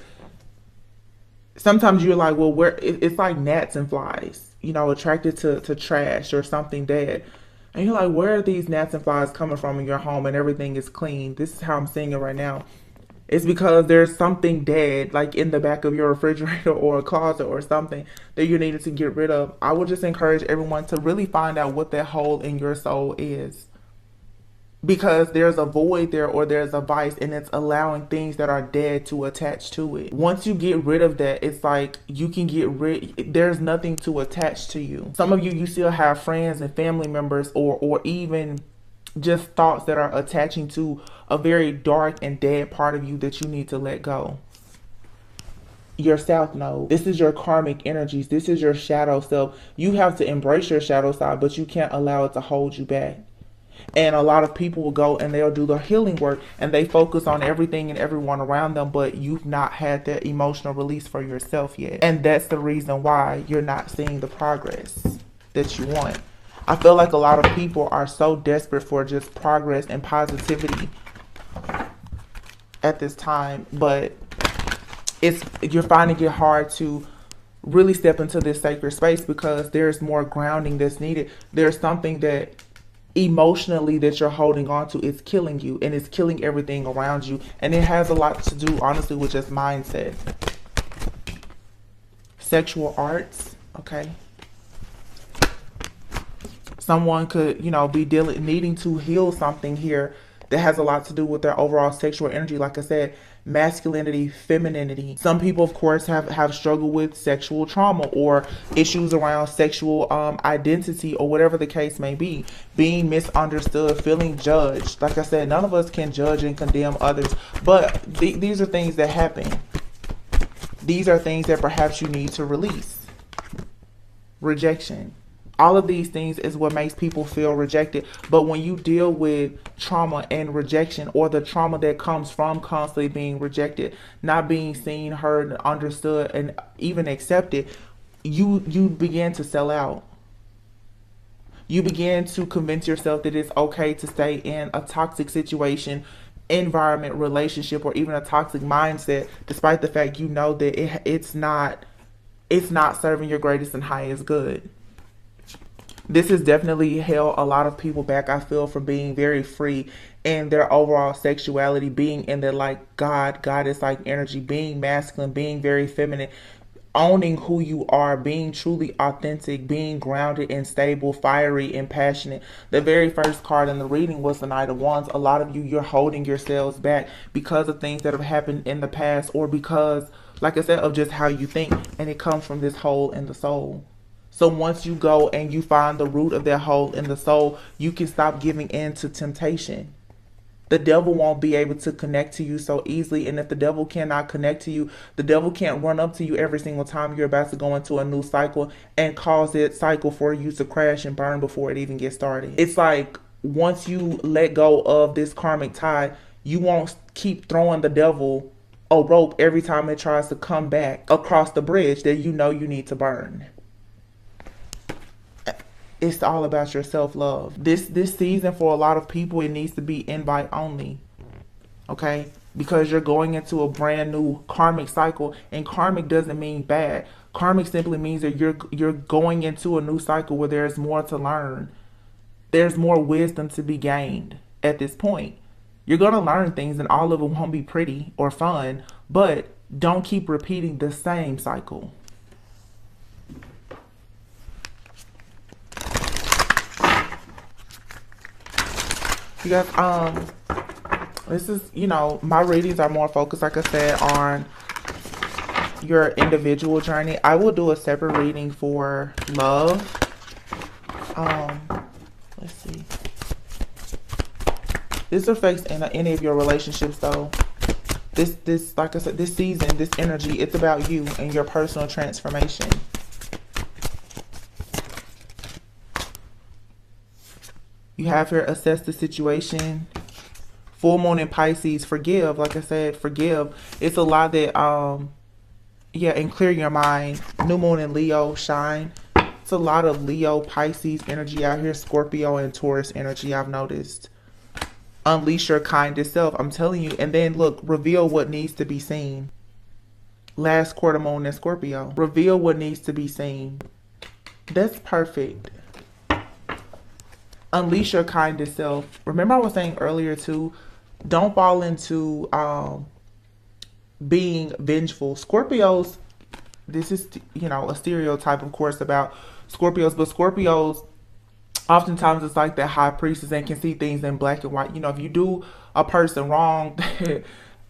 Sometimes you're like, well, it's like gnats and flies, attracted to trash or something dead. And you're like, where are these gnats and flies coming from in your home and everything is clean? This is how I'm seeing it right now. It's because there's something dead, like in the back of your refrigerator or a closet or something that you needed to get rid of. I would just encourage everyone to really find out what that hole in your soul is. because there's a void there, or there's a vice, and it's allowing things that are dead to attach to it. Once you get rid of that, it's like you can get rid, there's nothing to attach to you. Some of you still have friends and family members, or even just thoughts that are attaching to a very dark and dead part of you that you need to let go. Your South Node. This is your karmic energies. This is your shadow self. You have to embrace your shadow side, but you can't allow it to hold you back. And a lot of people will go and they'll do the healing work and they focus on everything and everyone around them, but you've not had that emotional release for yourself yet. And that's the reason why you're not seeing the progress that you want. I feel like a lot of people are so desperate for just progress and positivity at this time, but you're finding it hard to really step into this sacred space because there's more grounding that's needed. There's something that emotionally that you're holding on to is killing you, and it's killing everything around you, and it has a lot to do honestly with just mindset. Sexual arts, okay, someone could, you know, be needing to heal something here that has a lot to do with their overall sexual energy. Like I said, masculinity, femininity. Some people, of course, have struggled with sexual trauma or issues around sexual identity, or whatever the case may be. Being misunderstood, feeling judged. Like I said, none of us can judge and condemn others, but these are things that happen. These are things that perhaps you need to release. Rejection. All of these things is what makes people feel rejected. But when you deal with trauma and rejection, or the trauma that comes from constantly being rejected, not being seen, heard, understood, and even accepted, you begin to sell out. You begin to convince yourself that it's okay to stay in a toxic situation, environment, relationship, or even a toxic mindset, despite the fact you know that it's not serving your greatest and highest good. This has definitely held a lot of people back, I feel, from being very free in their overall sexuality, being in their like goddess-like energy, being masculine, being very feminine, owning who you are, being truly authentic, being grounded and stable, fiery and passionate. The very first card in the reading was the Knight of Wands. A lot of you, you're holding yourselves back because of things that have happened in the past, or because, like I said, of just how you think, and it comes from this hole in the soul. So once you go and you find the root of that hole in the soul, you can stop giving in to temptation. The devil won't be able to connect to you so easily. And if the devil cannot connect to you, the devil can't run up to you every single time you're about to go into a new cycle and cause that cycle for you to crash and burn before it even gets started. It's like once you let go of this karmic tie, you won't keep throwing the devil a rope every time it tries to come back across the bridge that you know you need to burn. It's all about your self-love. This season for a lot of people, it needs to be invite only. Okay? Because you're going into a brand new karmic cycle, and karmic doesn't mean bad. Karmic simply means that you're going into a new cycle where there's more to learn. There's more wisdom to be gained at this point. You're going to learn things, and all of it won't be pretty or fun, but don't keep repeating the same cycle. You guys, this is, you know, my readings are more focused, like I said, on your individual journey. I will do a separate reading for love. Let's see. This affects any of your relationships, though. This, like I said, this season, this energy, it's about you and your personal transformation. You have here, assess the situation. Full moon in Pisces, forgive. Like I said, forgive. It's a lot that, yeah, and clear your mind. New moon in Leo, shine. It's a lot of Leo, Pisces energy out here. Scorpio and Taurus energy, I've noticed. Unleash your kindest self, I'm telling you. And then, look, reveal what needs to be seen. Last quarter moon in Scorpio. Reveal what needs to be seen. That's perfect. Unleash your kindest self. Remember I was saying earlier too, don't fall into being vengeful. Scorpios, this is, you know, a stereotype, of course, about Scorpios, but Scorpios Oftentimes it's like that high priestess and can see things in black and white. You know, if you do a person wrong that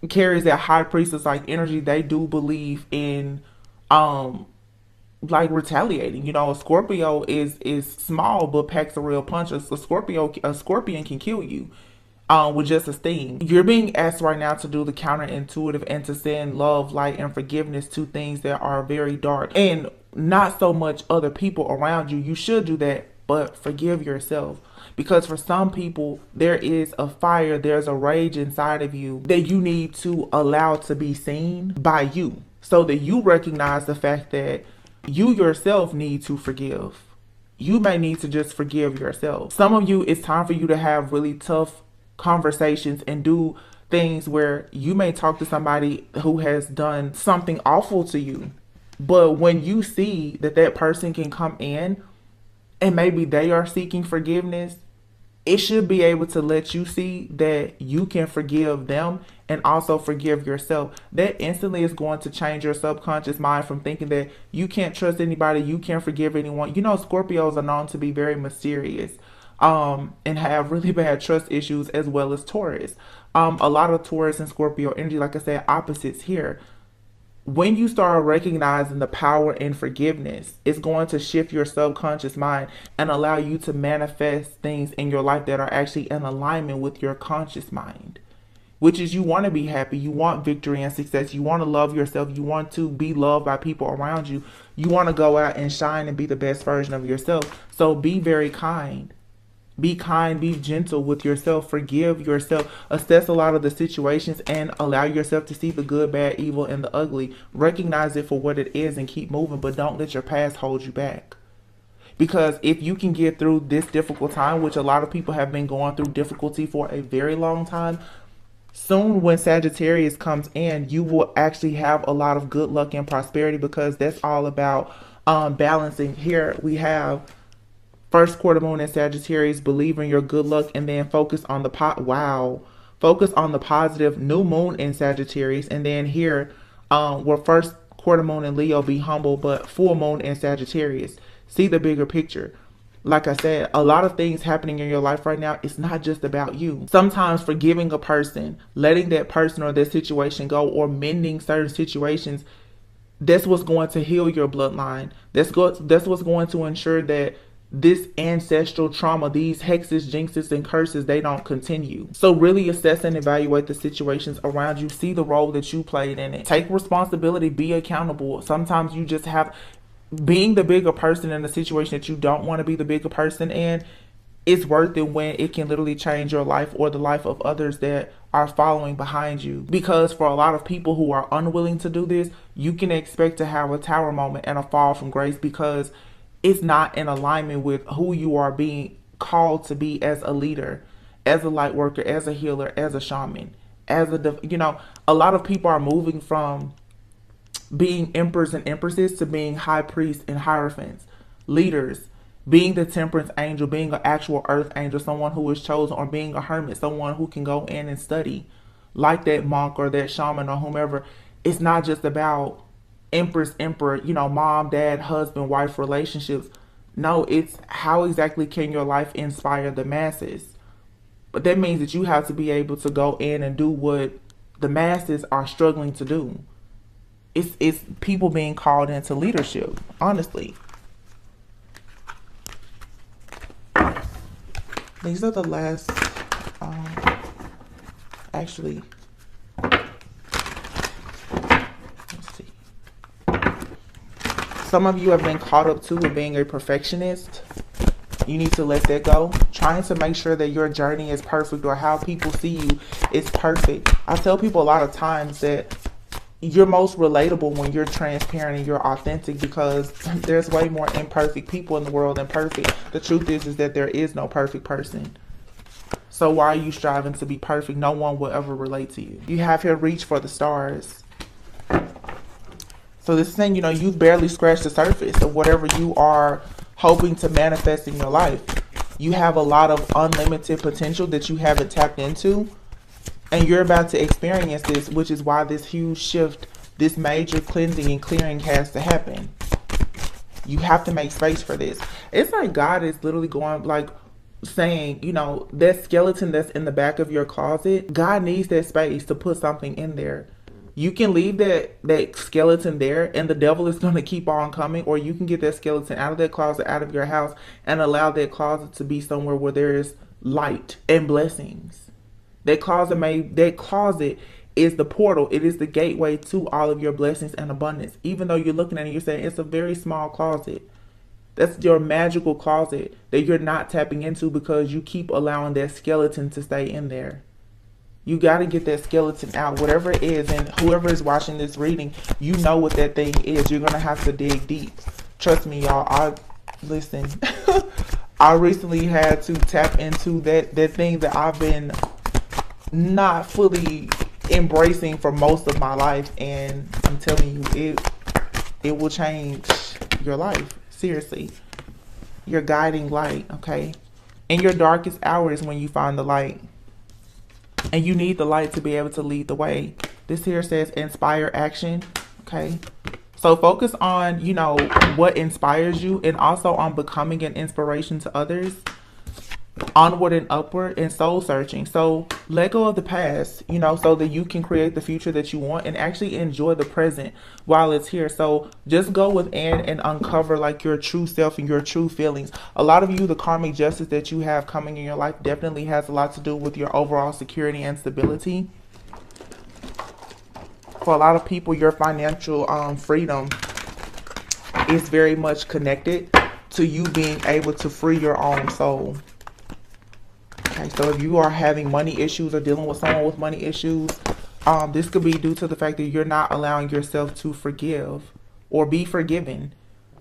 carries that high priestess like energy, they do believe in like retaliating. You know, a Scorpio is small but packs a real punch. A scorpion can kill you with just a sting. You're being asked right now to do the counterintuitive and to send love, light, and forgiveness to things that are very dark and not so much other people around you. You should do that, but forgive yourself. Because for some people, there is a fire, there's a rage inside of you that you need to allow to be seen by you, so that you recognize the fact that you yourself need to forgive. You may need to just forgive yourself. Some of you, it's time for you to have really tough conversations and do things where you may talk to somebody who has done something awful to you. But when you see that that person can come in and maybe they are seeking forgiveness, it should be able to let you see that you can forgive them and also forgive yourself. That instantly is going to change your subconscious mind from thinking that you can't trust anybody, you can't forgive anyone. You know, Scorpios are known to be very mysterious and have really bad trust issues, as well as Taurus. A lot of Taurus and Scorpio energy, like I said, opposites here. When you start recognizing the power in forgiveness, it's going to shift your subconscious mind and allow you to manifest things in your life that are actually in alignment with your conscious mind, which is you want to be happy, you want victory and success, you want to love yourself, you want to be loved by people around you, you want to go out and shine and be the best version of yourself. So be very kind. Be kind, be gentle with yourself, forgive yourself, assess a lot of the situations and allow yourself to see the good, bad, evil, and the ugly. Recognize it for what it is and keep moving, but don't let your past hold you back. Because if you can get through this difficult time, which a lot of people have been going through difficulty for a very long time, soon when Sagittarius comes in, you will actually have a lot of good luck and prosperity, because that's all about balancing. Here we have first quarter moon in Sagittarius, believe in your good luck, and then focus on the focus on the positive. New moon in Sagittarius, and then here, where first quarter moon in Leo, be humble, but full moon in Sagittarius. See the bigger picture. Like I said, a lot of things happening in your life right now, it's not just about you. Sometimes forgiving a person, letting that person or that situation go, or mending certain situations, that's what's going to heal your bloodline. That's what's going to ensure that this ancestral trauma, these hexes, jinxes, and curses, they don't continue. So really assess and evaluate the situations around you. See the role that you played in it. Take responsibility. Be accountable. Sometimes you just have, being the bigger person in a situation that you don't want to be the bigger person in, it's worth it when it can literally change your life or the life of others that are following behind you. Because for a lot of people who are unwilling to do this, you can expect to have a tower moment and a fall from grace, because it's not in alignment with who you are being called to be as a leader, as a light worker, as a healer, as a shaman, as a, you know, a lot of people are moving from being emperors and empresses to being high priests and hierophants, leaders, being the temperance angel, being an actual earth angel, someone who is chosen, or being a hermit, someone who can go in and study like that monk or that shaman or whomever. It's not just about empress, emperor, you know, mom, dad, husband, wife relationships. No, it's how exactly can your life inspire the masses. But that means that you have to be able to go in and do what the masses are struggling to do. It's people being called into leadership, honestly. These are the last, actually, some of you have been caught up too with being a perfectionist. You need to let that go. Trying to make sure that your journey is perfect, or how people see you is perfect. I tell people a lot of times that you're most relatable when you're transparent and you're authentic, because there's way more imperfect people in the world than perfect. The truth is that there is no perfect person. So why are you striving to be perfect? No one will ever relate to you. You have here, reach for the stars. So this thing, you know, you've barely scratched the surface of whatever you are hoping to manifest in your life. You have a lot of unlimited potential that you haven't tapped into, and you're about to experience this, which is why this huge shift, this major cleansing and clearing has to happen. You have to make space for this. It's like God is literally going, like, saying, you know, that skeleton that's in the back of your closet, God needs that space to put something in there. You can leave that skeleton there and the devil is going to keep on coming, or you can get that skeleton out of that closet, out of your house, and allow that closet to be somewhere where there is light and blessings. That closet is the portal. It is the gateway to all of your blessings and abundance. Even though you're looking at it, you're saying it's a very small closet. That's your magical closet that you're not tapping into because you keep allowing that skeleton to stay in there. You got to get that skeleton out, whatever it is. And whoever is watching this reading, you know what that thing is. You're going to have to dig deep. Trust me, y'all. Listen, I recently had to tap into that thing that I've been not fully embracing for most of my life. And I'm telling you, it will change your life. Seriously. Your guiding light, okay? In your darkest hours when you find the light. And you need the light to be able to lead the way. This here says inspire action. Okay. So focus on, you know, what inspires you, and also on becoming an inspiration to others. Onward and upward, and soul searching. So let go of the past, you know, so that you can create the future that you want and actually enjoy the present while it's here. So just go within and uncover like your true self and your true feelings. A lot of you, the karmic justice that you have coming in your life definitely has a lot to do with your overall security and stability. For a lot of people, your financial freedom is very much connected to you being able to free your own soul. Okay, so if you are having money issues or dealing with someone with money issues, this could be due to the fact that you're not allowing yourself to forgive or be forgiven.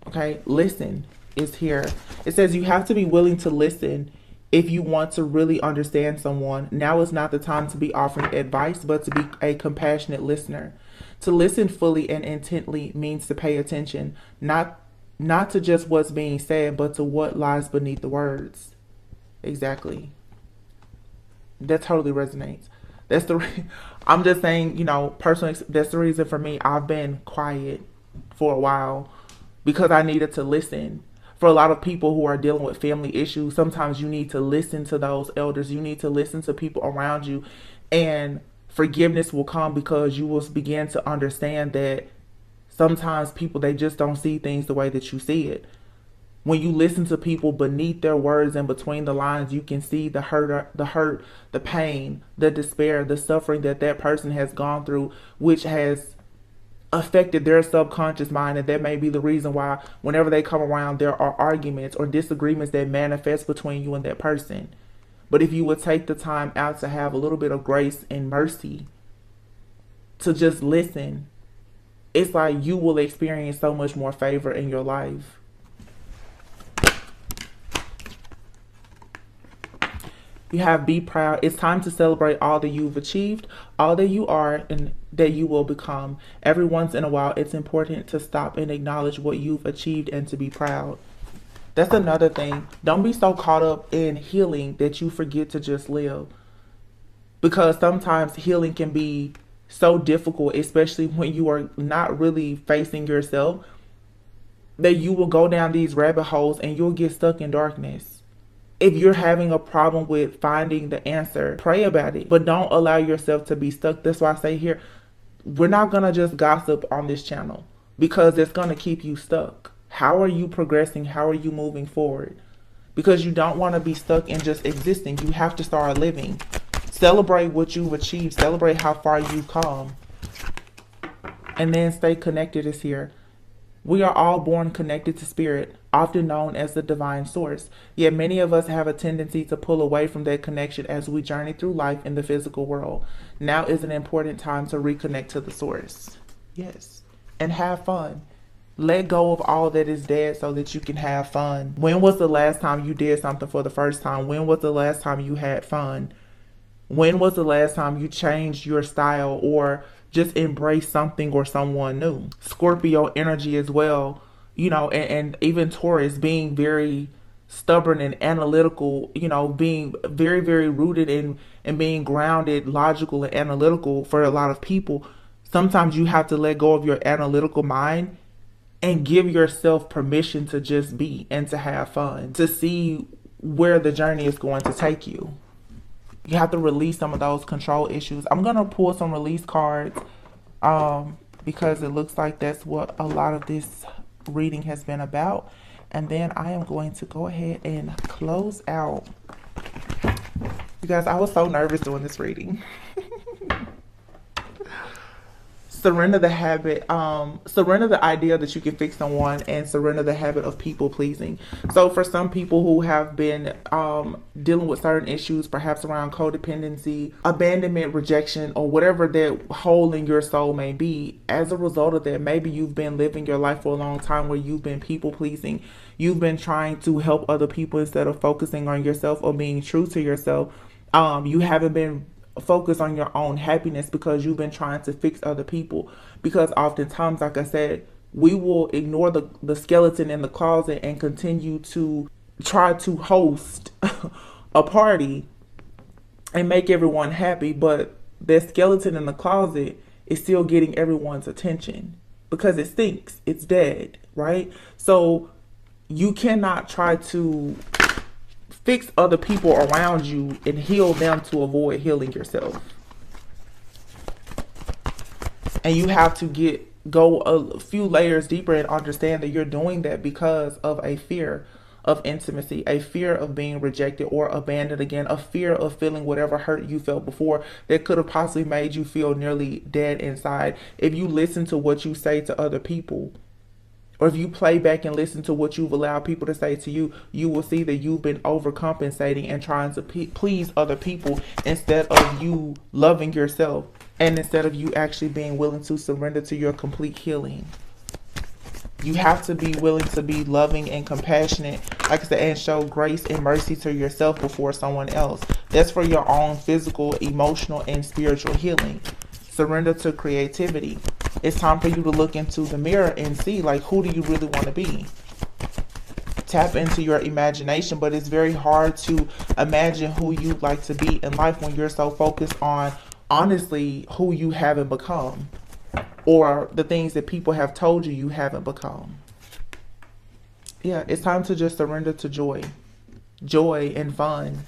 Okay, listen is here. It says you have to be willing to listen if you want to really understand someone. Now is not the time to be offering advice, but to be a compassionate listener. To listen fully and intently means to pay attention, not to just what's being said, but to what lies beneath the words. Exactly. That totally resonates. I'm just saying, you know, personally, that's the reason for me. I've been quiet for a while because I needed to listen. For a lot of people who are dealing with family issues, sometimes you need to listen to those elders. You need to listen to people around you, and forgiveness will come because you will begin to understand that sometimes people, they just don't see things the way that you see it. When you listen to people beneath their words and between the lines, you can see the hurt, the pain, the despair, the suffering that person has gone through, which has affected their subconscious mind. And that may be the reason why whenever they come around, there are arguments or disagreements that manifest between you and that person. But if you would take the time out to have a little bit of grace and mercy, to just listen, it's like you will experience so much more favor in your life. You have be proud. It's time to celebrate all that you've achieved, all that you are, and that you will become. Every once in a while, it's important to stop and acknowledge what you've achieved and to be proud. That's another thing. Don't be so caught up in healing that you forget to just live. Because sometimes healing can be so difficult, especially when you are not really facing yourself, that you will go down these rabbit holes and you'll get stuck in darkness. If you're having a problem with finding the answer, pray about it, but don't allow yourself to be stuck. That's why I say here, we're not going to just gossip on this channel because it's going to keep you stuck. How are you progressing? How are you moving forward? Because you don't want to be stuck in just existing. You have to start living. Celebrate what you've achieved. Celebrate how far you've come. And then stay connected is here. We are all born connected to spirit, often known as the divine source. Yet many of us have a tendency to pull away from that connection as we journey through life in the physical world. Now is an important time to reconnect to the source. Yes. And have fun. Let go of all that is dead so that you can have fun. When was the last time you did something for the first time? When was the last time you had fun? When was the last time you changed your style or just embrace something or someone new? Scorpio energy as well, you know, and even Taurus, being very stubborn and analytical, you know, being very, very rooted in and being grounded, logical and analytical for a lot of people. Sometimes you have to let go of your analytical mind and give yourself permission to just be and to have fun, to see where the journey is going to take you. You have to release some of those control issues. I'm going to pull some release cards because it looks like that's what a lot of this reading has been about. And then I am going to go ahead and close out. You guys, I was so nervous doing this reading. Surrender the habit, surrender the idea that you can fix someone, and surrender the habit of people pleasing. So for some people who have been dealing with certain issues, perhaps around codependency, abandonment, rejection, or whatever that hole in your soul may be, as a result of that, maybe you've been living your life for a long time where you've been people pleasing. You've been trying to help other people instead of focusing on yourself or being true to yourself. You haven't been focus on your own happiness because you've been trying to fix other people. Because oftentimes, like I said, we will ignore the skeleton in the closet and continue to try to host a party and make everyone happy, but that skeleton in the closet is still getting everyone's attention because it stinks, it's dead, right? So you cannot try to fix other people around you and heal them to avoid healing yourself. And you have to go a few layers deeper and understand that you're doing that because of a fear of intimacy, a fear of being rejected or abandoned again, a fear of feeling whatever hurt you felt before that could have possibly made you feel nearly dead inside. If you listen to what you say to other people, or if you play back and listen to what you've allowed people to say to you, you will see that you've been overcompensating and trying to please other people instead of you loving yourself, and instead of you actually being willing to surrender to your complete healing. You have to be willing to be loving and compassionate, like I said, and show grace and mercy to yourself before someone else. That's for your own physical, emotional, and spiritual healing. Surrender to creativity. It's time for you to look into the mirror and see, like, who do you really want to be? Tap into your imagination, but it's very hard to imagine who you'd like to be in life when you're so focused on, honestly, who you haven't become, or the things that people have told you you haven't become. Yeah, it's time to just surrender to joy and fun.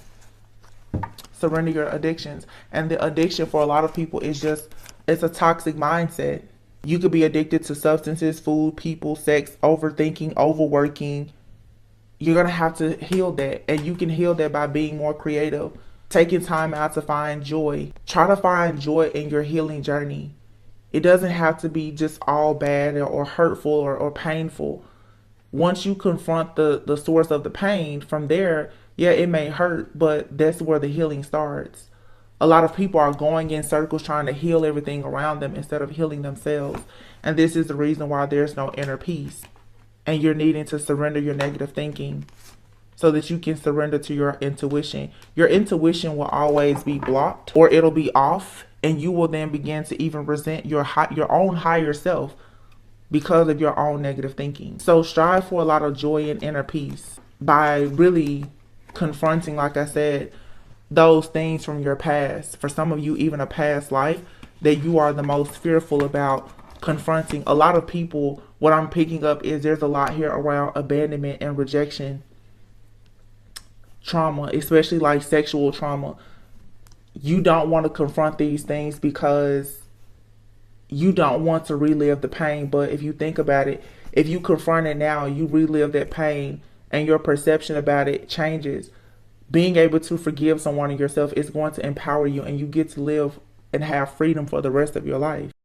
Surrender your addictions. And the addiction for a lot of people is it's a toxic mindset. You could be addicted to substances, food, people, sex, overthinking, overworking. You're going to have to heal that. And you can heal that by being more creative, taking time out to find joy. Try to find joy in your healing journey. It doesn't have to be just all bad or hurtful or painful. Once you confront the source of the pain, from there, yeah, it may hurt, but that's where the healing starts. A lot of people are going in circles trying to heal everything around them instead of healing themselves. And this is the reason why there's no inner peace. And you're needing to surrender your negative thinking so that you can surrender to your intuition. Your intuition will always be blocked, or it'll be off, and you will then begin to even resent your own higher self because of your own negative thinking. So strive for a lot of joy and inner peace by really confronting, like I said, those things from your past. For some of you, even a past life that you are the most fearful about confronting. A lot of people, what I'm picking up is there's a lot here around abandonment and rejection trauma, especially like sexual trauma. You don't want to confront these things because you don't want to relive the pain. But if you think about it, if you confront it now, you relive that pain and your perception about it changes. Being able to forgive someone and yourself is going to empower you, and you get to live and have freedom for the rest of your life.